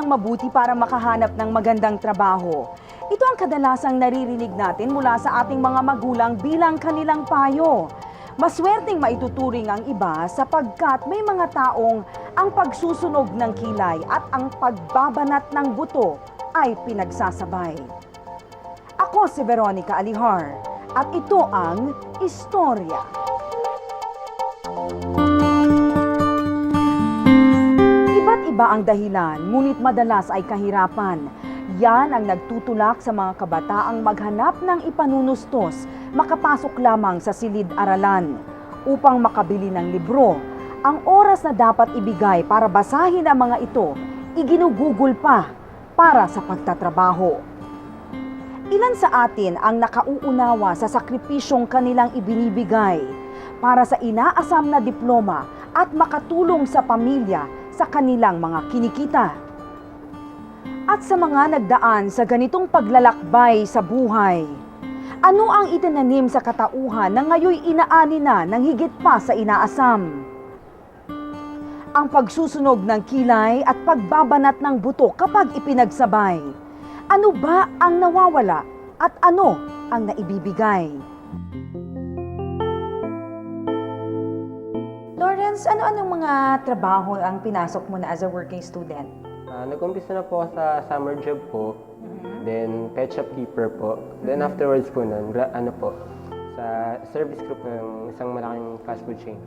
ang mabuti para makahanap ng magandang trabaho. Ito ang kadalasang naririnig natin mula sa ating mga magulang bilang kanilang payo. Maswerteng maituturing ang iba sapagkat may mga taong ang pagsusunog ng kilay at ang pagbabanat ng buto ay pinagsasabay. Ako si Veronica Alihar at ito ang Istorya. Iba't iba ang dahilan, ngunit madalas ay kahirapan. Yan ang nagtutulak sa mga kabataang maghanap ng ipanunustos, makapasok lamang sa silid-aralan. Upang makabili ng libro, ang oras na dapat ibigay para basahin ang mga ito, iginugugol pa para sa pagtatrabaho. Ilan sa atin ang nakauunawa sa sakripisyong kanilang ibinibigay para sa inaasam na diploma at makatulong sa pamilya sa kanilang mga kinikita. At sa mga nagdaan sa ganitong paglalakbay sa buhay, ano ang itinanim sa katauhan na ngayoy inaani na ng higit pa sa inaasam? Ang pagsusunog ng kilay at pagbabanat ng buto kapag ipinagsabay. Ano ba ang nawawala at ano ang naibibigay? Lawrence, ano-anong mga trabaho ang pinasok mo na as a working student? Nag-umpisa na po ako sa summer job po, then pet shop keeper po. Then afterwards po nun, sa service group ng isang malaking fast food chain.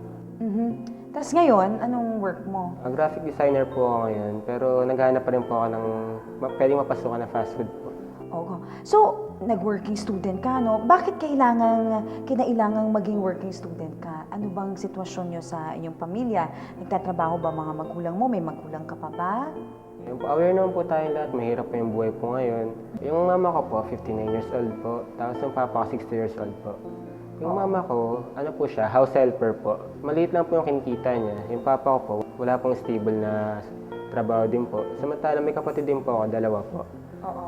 Tapos ngayon, anong work mo? Graphic designer po ako ngayon, pero naghahanap pa rin po ako ng pwedeng mapasukan na fast food po. Oo. So, nag-working student ka, no? Bakit kinailangang maging working student ka? Ano bang sitwasyon nyo sa inyong pamilya? Nagtatrabaho ba mga magulang mo? May magulang ka pa ba? Yung po, aware naman po tayong lahat, mahirap po yung buhay po ngayon. Yung mama ko po, 59 years old po, tapos yung papa ko, 60 years old po. Yung mama ko, po siya, house helper po. Maliit lang po yung kinikita niya. Yung papa ko po, wala pong stable na trabaho din po. Samantala may kapatid din po ako, dalawa po.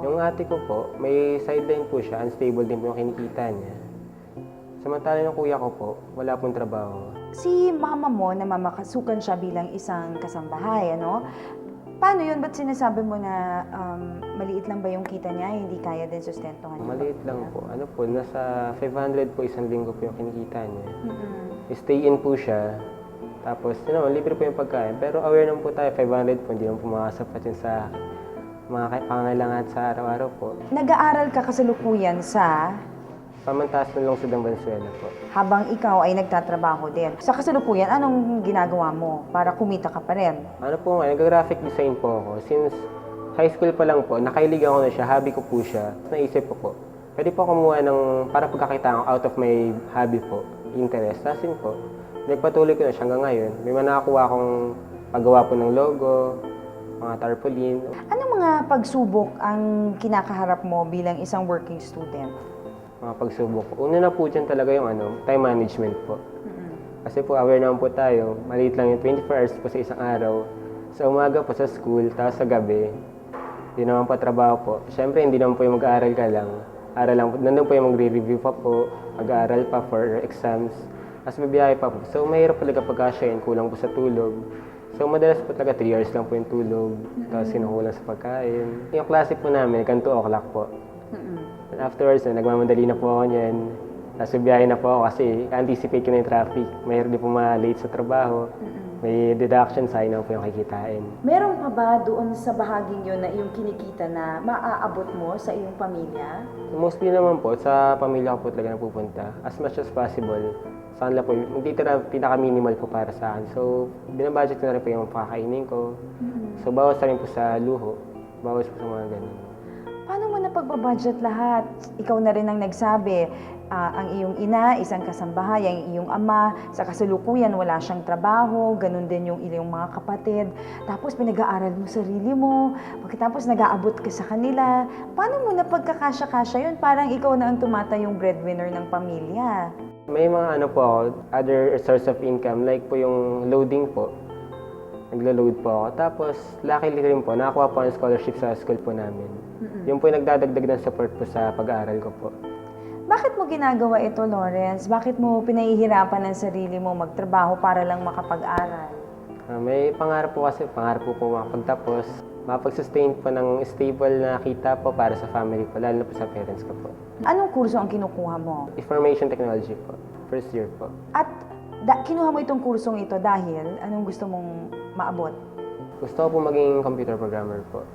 Yung ate ko po, may sideline po siya, unstable din po yung kinikita niya. Samantala yung kuya ko po, wala pong trabaho. Si mama mo, namamakasukan siya bilang isang kasambahay, ano? Paano yun? Ba't sinasabi mo na maliit lang ba yung kita niya? Hindi kaya din sustentuhan niya? Maliit lang po. Nasa 500 po isang linggo po yung kinikita niya. Stay in po siya. Tapos, libre po yung pagkain. Pero aware naman po tayo, 500 po, hindi naman po makasapat yun sa mga pangailangan sa araw-araw po. Nag-aaral ka kasalukuyan sa Pamantaas ng lungsod ng Valenzuela po. habang ikaw ay nagtatrabaho din. Sa kasalukuyan, anong ginagawa mo para kumita ka pa rin? Nag-graphic design po ako. Since high school pa lang po, nakailigan ko na siya, hobby ko po siya. Naisip ko po, pwede po kumuha para pagkakita ko out of my hobby po, interest. Tasin po, nagpatuloy ko na siya hanggang ngayon. May nakakuha akong paggawa po ng logo, mga tarpaulin. Anong mga pagsubok ang kinakaharap mo bilang isang working student? Mga pagsubok po. Una na po dyan talaga yung time management po. Kasi po aware naman po tayo, maliit lang yung 24 hours po sa isang araw. Sa umaga po sa school, tapos sa gabi, hindi naman po trabaho po. Siyempre, hindi naman po yung mag-aaral ka lang. Aral lang po. Nandun po yung magre-review pa po, mag-aaral pa for exams. Tapos bibiyahe pa po. So, mahirap talaga pagkasyahin, kulang po sa tulog. So, madalas po talaga 3 hours lang po yung tulog. Tapos sinukulang sa pagkain. Yung klase po namin, hanggang 2 o'clock po. Afterwards, nagmamadali na po ako niyan. Tapos biyahe na po ako kasi anticipate ko na yung traffic. Mahirap din po ma-late sa trabaho. May deduction, sayang na po yung kikitain. Meron pa ba doon sa bahaging yun na iyong kinikita na maaabot mo sa iyong pamilya? Mostly naman po, sa pamilya ko po talaga napupunta. As much as possible. Saan lang po, pinaka-minimal po para sa akin. So, binabudget ko na rin po yung pakakainin ko. So, bawas na rin po sa luho. Bawas po sa mga ganun. Paano mo napagbabudget lahat? Ikaw na rin ang nagsabi, ang iyong ina, isang kasambahay, ang iyong ama, sa kasalukuyan wala siyang trabaho, ganun din yung iyong mga kapatid. Tapos pinag-aaral mo sarili mo, pagkatapos nag-aabot ka sa kanila. Paano mo napagkakasya-kasya yun? Parang ikaw na ang tumatayong breadwinner ng pamilya. May mga other source of income, like po yung loading po. Naglo-load po ako. Tapos, luckily rin po, nakakuha po ng scholarship sa school po namin. Yung po yung nagdadagdag ng support po sa pag-aaral ko po. Bakit mo ginagawa ito, Lawrence? Bakit mo pinahihirapan ang sarili mo magtrabaho para lang makapag-aral? May pangarap po kasi, pangarap po makapagtapos. mapag-sustain po ng stable na kita po para sa family po, lalo na po sa parents ko po. Anong kurso ang kinukuha mo? Information technology po, first year po. At kinuha mo itong kursong ito dahil anong gusto mong maabot? Gusto ko po maging computer programmer po.